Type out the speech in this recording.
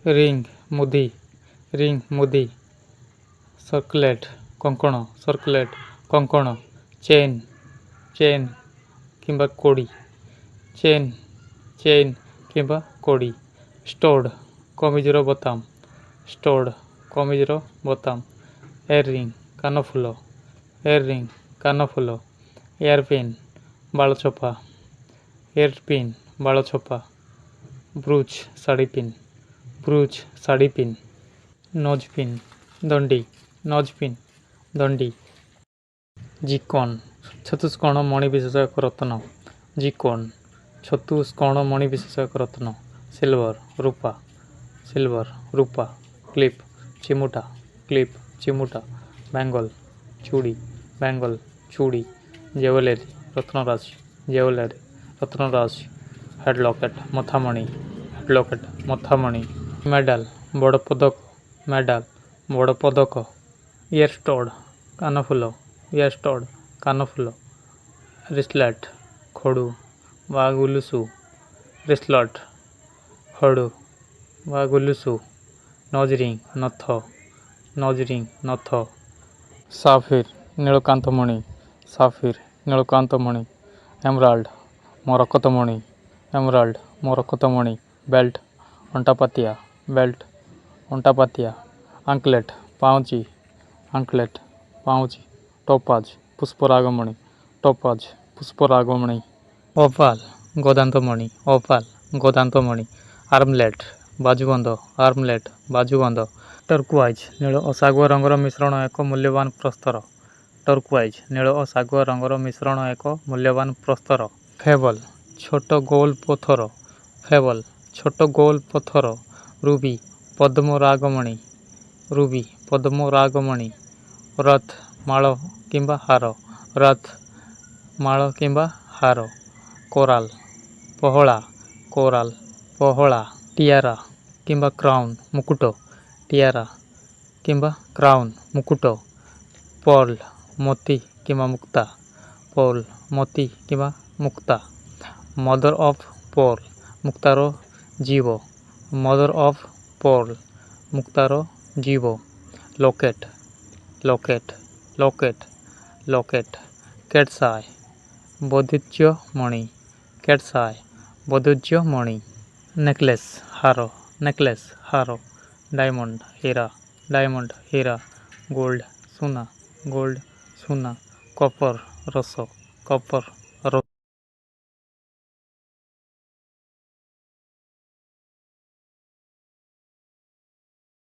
ring मुदी circlet कंकण chain किंबा कोड़ी चेन किंबा कोड़ी स्टोड कमिजर बोताम एयररिंग कानफुल एयरपिन बालचोपा ब्रूच साड़ी पिन नोजपिन दंडी जिकोन चतुष्कोण मणि विशेषक रत्न सिल्वर रूपा क्लिप चिमुटा बैंगल चूड़ी ज्वेलरी रत्नराज हेडलॉकेट मथामणि मेडल बड़ पदक इयरस्टड कानफुल रिस्लेट खड़ू गुलुसु नोजरिंग नथ साफिर नीलकांतमणि एमराल्ड मरकतमणि बेल्ट अंटापातिया आंकलेट पाउची टोपाज पुष्परागमणि ओपाल गोदांतमणि आर्मलेट बाजुबंद टर्कुआइज नील और सागुआ रंगर मिश्रण एक मूल्यवान प्रस्तर फेबल छोट गोल पत्थर रूबी पद्मरागमणि रथ माल किंबा हार कोराल पहला टियारा किंबा क्राउन मुकुट पर्ल मोती किंबा मुक्ता मदर ऑफ पर्ल मुक्तार जीव लोकेट कैट्साई बदुज्यमणि नेकलेस हार डायमंड हीरा गोल्ड सुना कपर रस